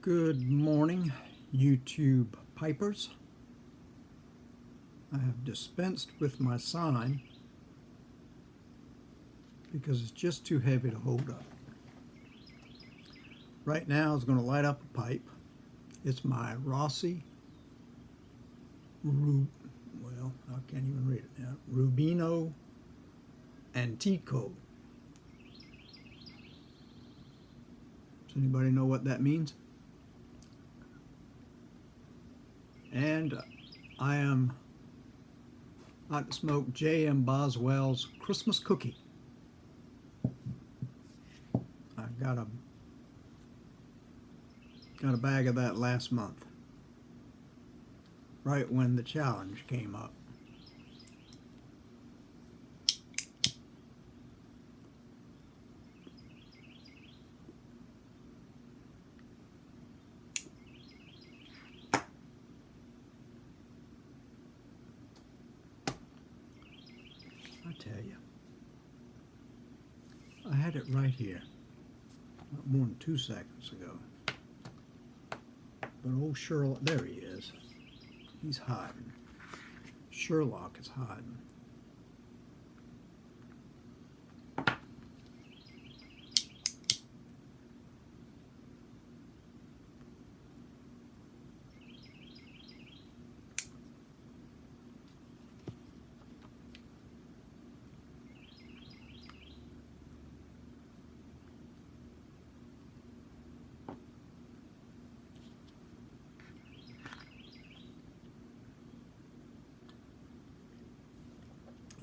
Good morning, YouTube pipers. I have dispensed with my sign because it's just too heavy to hold up. Right now, I was going to light up a pipe. It's my Rossi, I can't even read it now, Rubino Antico. Does anybody know what that means? And I am about to smoke J.M. Boswell's Christmas cookie. I got a bag of that last month, right when the challenge came up. I tell you, I had it right here, not more than 2 seconds ago. But old Sherlock, there he is. He's hiding. Sherlock is hiding.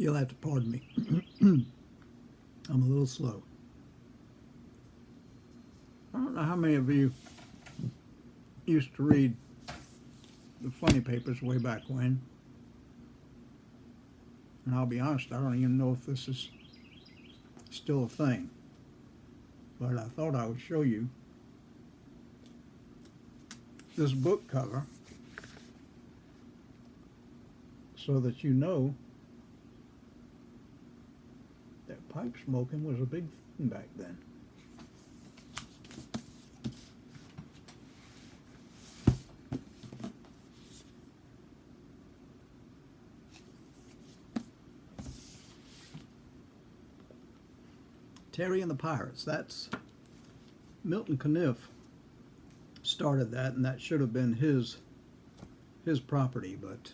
You'll have to pardon me. I'm a little slow. I don't know how many of you used to read the funny papers way back when. And I'll be honest, I don't even know if this is still a thing. But I thought I would show you this book cover so that you know that pipe smoking was a big thing back then. Terry and the Pirates, that's Milton Caniff started that, and that should have been his property, but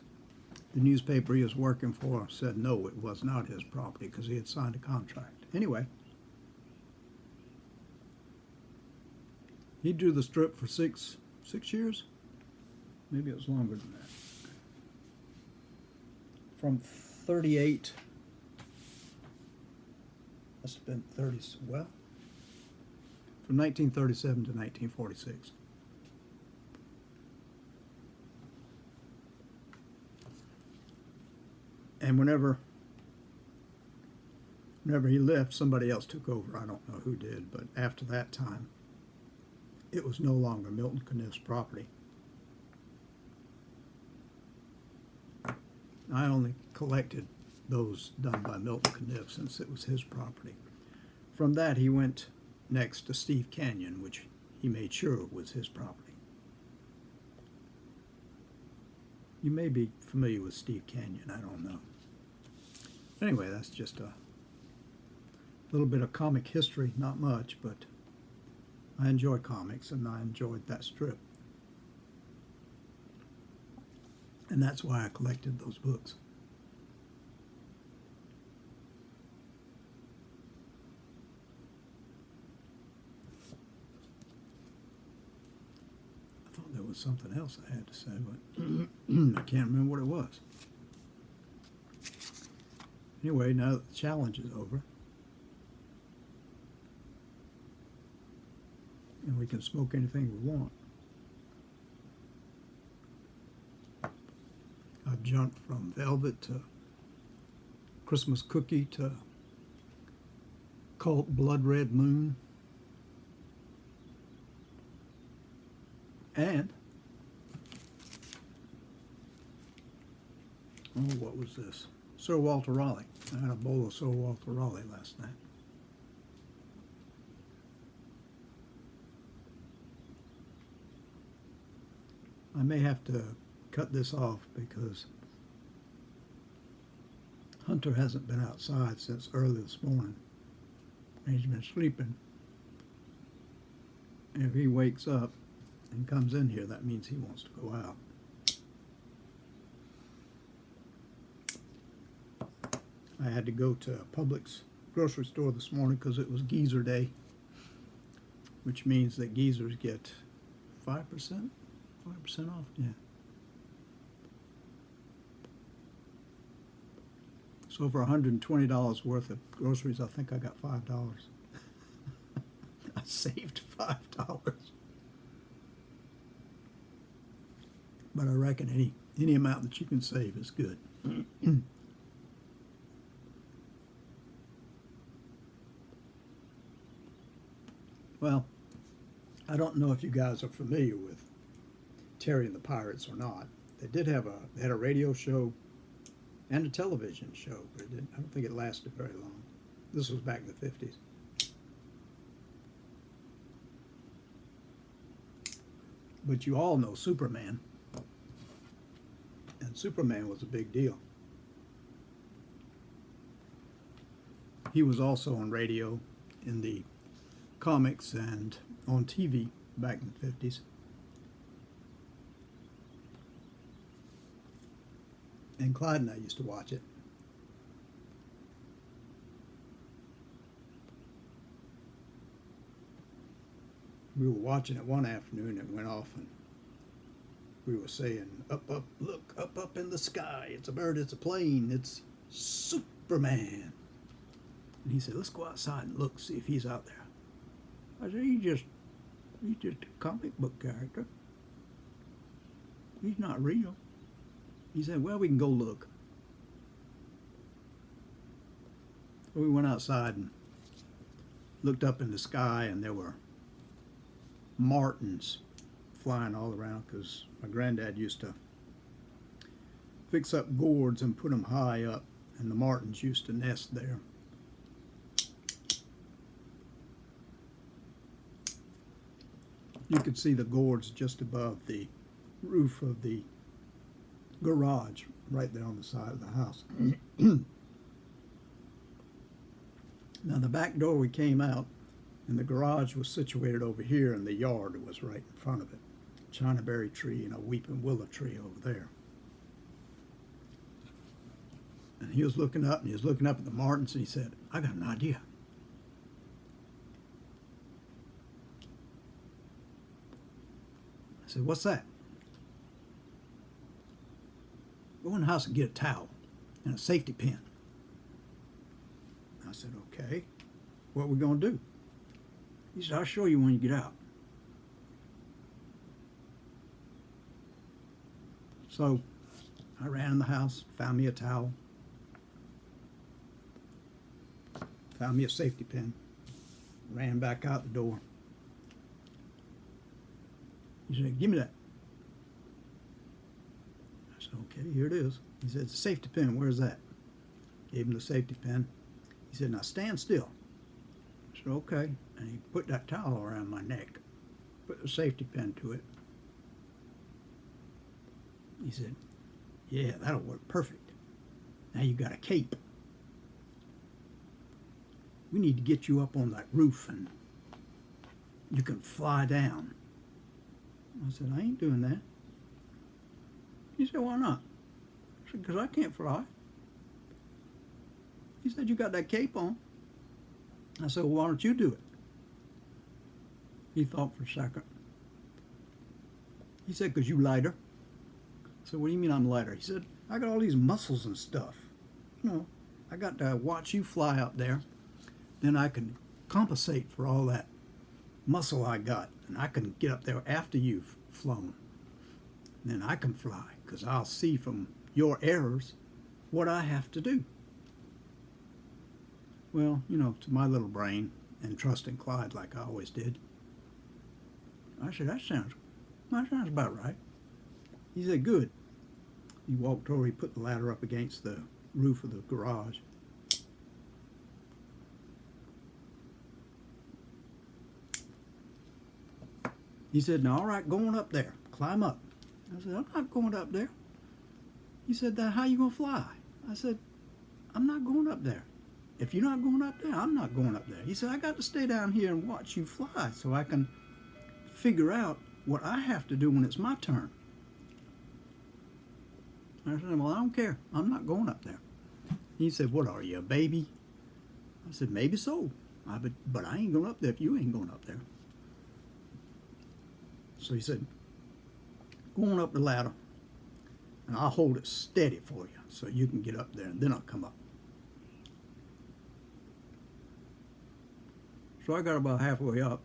the newspaper he was working for said no, it was not his property because he had signed a contract. Anyway, he drew the strip for six years? Maybe it was longer than that. From 38, must have been 30, well, from 1937 to 1946. And whenever he left, somebody else took over. I don't know who did, but after that time, it was no longer Milton Caniff's property. I only collected those done by Milton Caniff since it was his property. From that, he went next to Steve Canyon, which he made sure was his property. You may be familiar with Steve Canyon, I don't know. Anyway, that's just a little bit of comic history, not much, but I enjoy comics and I enjoyed that strip. And that's why I collected those books. I thought there was something else I had to say, but I can't remember what it was. Anyway, now that the challenge is over, and we can smoke anything we want, I've jumped from Velvet to Christmas Cookie to Cult Blood Red Moon, and what was this? Sir Walter Raleigh. I had a bowl of Sir Walter Raleigh last night. I may have to cut this off because Hunter hasn't been outside since early this morning. He's been sleeping. And if he wakes up and comes in here, that means he wants to go out. I had to go to Publix grocery store this morning because it was geezer day, which means that geezers get 5%? 5% off? Yeah. So for $120 worth of groceries, I think I got $5. I saved $5. But I reckon any amount that you can save is good. Well, I don't know if you guys are familiar with Terry and the Pirates or not. They had a radio show and a television show, but I don't think it lasted very long. This was back in the 50s. But you all know Superman, and Superman was a big deal. He was also on radio, in the comics, and on TV back in the 50s. And Clyde and I used to watch it. We were watching it one afternoon, and it went off, and we were saying, up, up, look, up in the sky. It's a bird, it's a plane, it's Superman. And he said, let's go outside and look, see if he's out there. I said, he's just a comic book character. He's not real. He said, well, we can go look. So we went outside and looked up in the sky, and there were martins flying all around, because my granddad used to fix up gourds and put them high up, and the martins used to nest there. You could see the gourds just above the roof of the garage, right there on the side of the house. Now the back door, we came out, and the garage was situated over here, and the yard was right in front of it. Chinaberry tree and a weeping willow tree over there. And he was looking up, and he was looking up at the martins, and he said, I got an idea. I said, what's that? Go in the house and get a towel and a safety pin. I said, okay, what are we going to do? He said, I'll show you when you get out. So I ran in the house, found me a towel, found me a safety pin, ran back out the door. He said, give me that. I said, okay, here it is. He said, it's a safety pin, where's that? Gave him the safety pin. He said, now stand still. I said, okay. And he put that towel around my neck, put the safety pin to it. He said, yeah, that'll work perfect. Now you got a cape. We need to get you up on that roof and you can fly down. I said, I ain't doing that. He said, why not? I said, because I can't fly. He said, you got that cape on. I said, well, why don't you do it? He thought for a second. He said, because you lighter. I said, what do you mean I'm lighter? He said, I got all these muscles and stuff. You know, I got to watch you fly out there. Then I can compensate for all that muscle I got. And I can get up there after you've flown. Then I can fly, because I'll see from your errors what I have to do. Well, you know, to my little brain, and trusting Clyde like I always did, I said, that sounds about right. He said, good. He walked over, he put the ladder up against the roof of the garage. He said, now, all right, go on up there. Climb up. I said, I'm not going up there. He said, then how you going to fly? I said, I'm not going up there. If you're not going up there, I'm not going up there. He said, I got to stay down here and watch you fly so I can figure out what I have to do when it's my turn. I said, well, I don't care. I'm not going up there. He said, what are you, a baby? I said, maybe so. But I ain't going up there if you ain't going up there. So he said, go on up the ladder, and I'll hold it steady for you so you can get up there, and then I'll come up. So I got about halfway up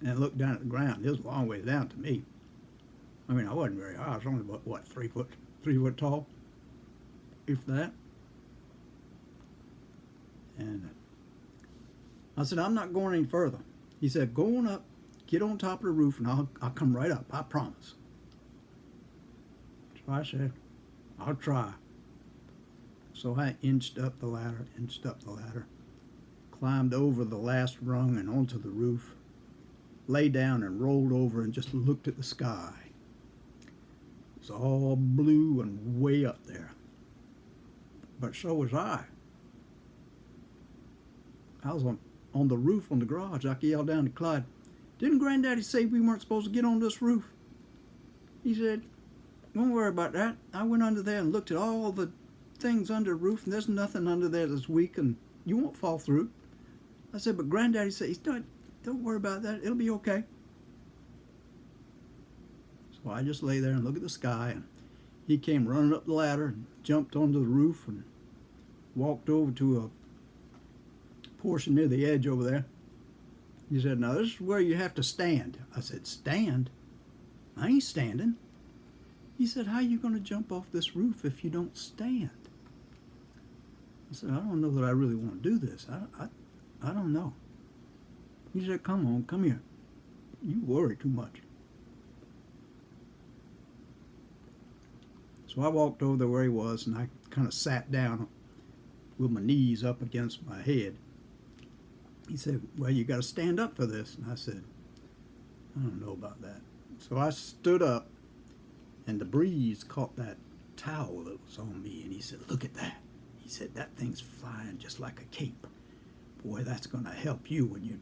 and looked down at the ground. It was a long way down to me. I mean, I wasn't very high. I was only about, what, 3 foot tall, if that. And I said, I'm not going any further. He said, go on up, get on top of the roof, and I'll come right up, I promise. So I said, I'll try. So I inched up the ladder, climbed over the last rung and onto the roof, lay down and rolled over and just looked at the sky. It was all blue and way up there. But so was I. I was on the roof on the garage. I yelled down to Clyde, didn't Granddaddy say we weren't supposed to get on this roof? He said, don't worry about that. I went under there and looked at all the things under the roof, and there's nothing under there that's weak, and you won't fall through. I said, but Granddaddy said, don't worry about that. It'll be okay. So I just lay there and looked at the sky, and he came running up the ladder and jumped onto the roof and walked over to a portion near the edge over there. He said, now this is where you have to stand. I said, stand? I ain't standing. He said, how are you going to jump off this roof if you don't stand? I said, I don't know that I really want to do this. I don't know. He said, come on, come here. You worry too much. So I walked over there where he was, and I kind of sat down with my knees up against my head. He said, well, you got to stand up for this. And I said, I don't know about that. So I stood up, and the breeze caught that towel that was on me, and he said, look at that. He said, that thing's flying just like a cape. Boy, that's going to help you when you're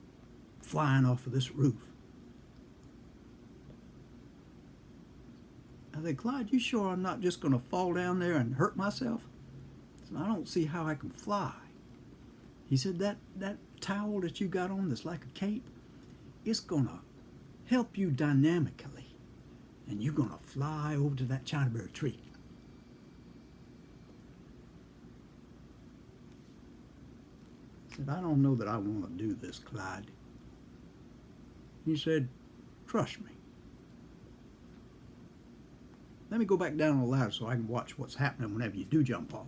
flying off of this roof. I said, Clyde, you sure I'm not just going to fall down there and hurt myself? I said, I don't see how I can fly. He said, that towel that you got on that's like a cape, it's going to help you dynamically, and you're going to fly over to that Chinaberry tree. I said, I don't know that I want to do this, Clyde. He said, trust me. Let me go back down on the ladder so I can watch what's happening whenever you do jump off.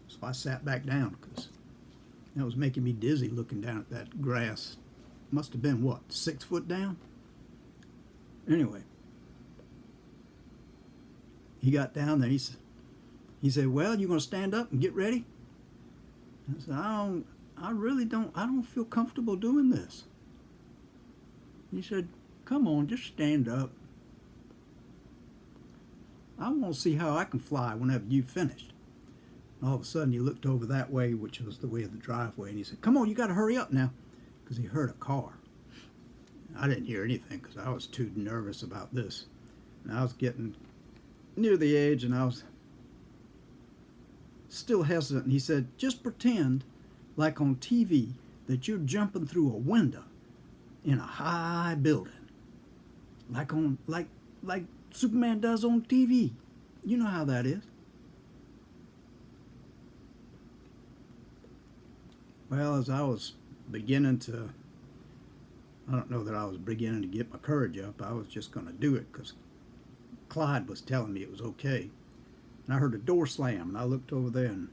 So I sat back down because it was making me dizzy looking down at that grass. Must have been, what, 6 foot down? Anyway, he got down there. He said, well, you going to stand up and get ready? I said, I don't feel comfortable doing this. He said, come on, just stand up. I want to see how I can fly whenever you've finished. And all of a sudden, he looked over that way, which was the way of the driveway, and he said, come on, you got to hurry up now, because he heard a car. I didn't hear anything because I was too nervous about this. And I was getting near the edge, and I was still hesitant. And he said, just pretend like on TV that you're jumping through a window in a high building, like Superman does on TV. You know how that is. Well, as I was beginning to, I don't know that I was beginning to get my courage up. I was just going to do it because Clyde was telling me it was okay. And I heard a door slam, and I looked over there, and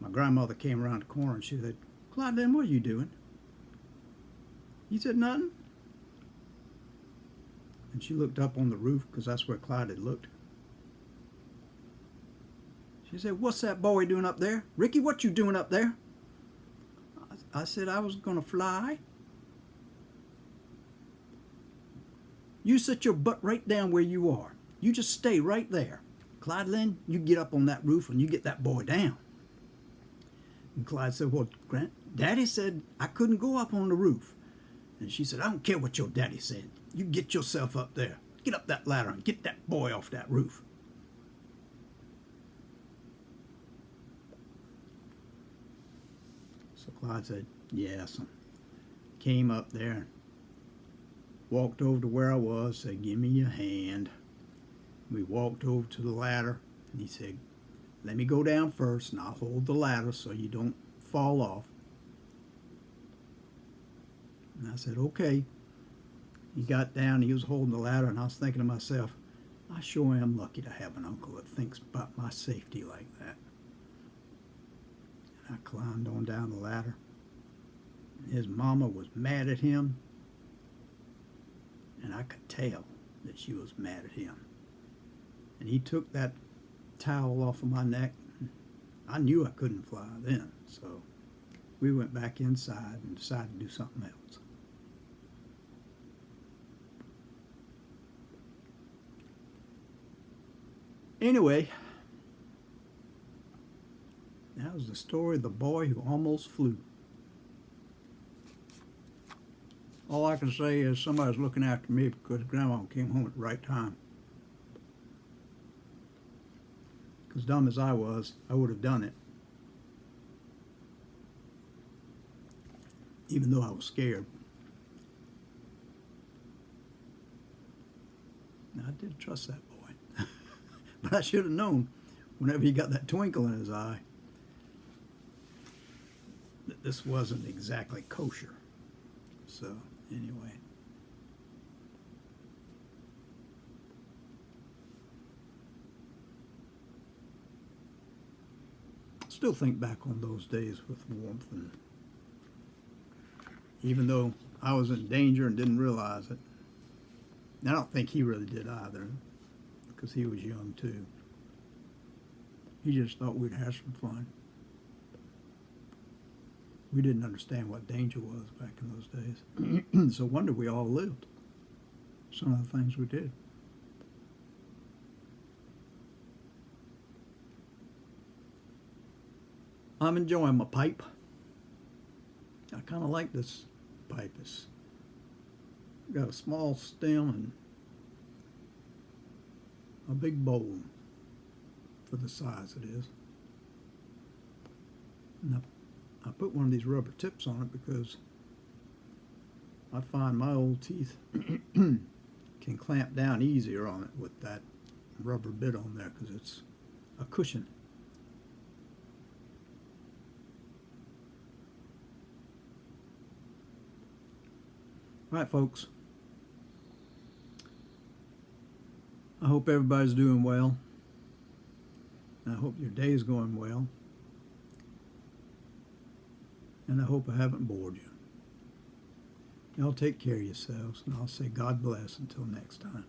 my grandmother came around the corner, and she said, Clyde, then what are you doing? He said, nothing. And she looked up on the roof because that's where Clyde had looked. She said, what's that boy doing up there? Ricky, what you doing up there? I said I was going to fly. You sit your butt right down where you are. You just stay right there. Clyde Lynn, you get up on that roof and you get that boy down. And Clyde said, well, Grant, Daddy said I couldn't go up on the roof. And she said, I don't care what your daddy said. You get yourself up there. Get up that ladder and get that boy off that roof. So Clyde said, yes. And came up there, walked over to where I was, said, give me your hand. We walked over to the ladder, and he said, let me go down first, and I'll hold the ladder so you don't fall off. And I said, okay. He got down, he was holding the ladder, and I was thinking to myself, I sure am lucky to have an uncle that thinks about my safety like that. And I climbed on down the ladder. His mama was mad at him, and I could tell that she was mad at him. And he took that towel off of my neck. I knew I couldn't fly then, so we went back inside and decided to do something else. Anyway, that was the story of the boy who almost flew. All I can say is somebody's looking after me because Grandma came home at the right time. As dumb as I was, I would have done it. Even though I was scared. I did trust that boy. But I should have known, whenever he got that twinkle in his eye, that this wasn't exactly kosher. So, anyway. Still think back on those days with warmth, and even though I was in danger and didn't realize it, and I don't think he really did either, because he was young too. He just thought we'd have some fun. We didn't understand what danger was back in those days. So wonder we all lived. Some of the things we did. I'm enjoying my pipe. I kind of like this pipe. It's got a small stem and a big bowl for the size it is. And I put one of these rubber tips on it because I find my old teeth can clamp down easier on it with that rubber bit on there because it's a cushion. All right, folks. I hope everybody's doing well. I hope your day is going well. And I hope I haven't bored you. Y'all take care of yourselves, and I'll say God bless until next time.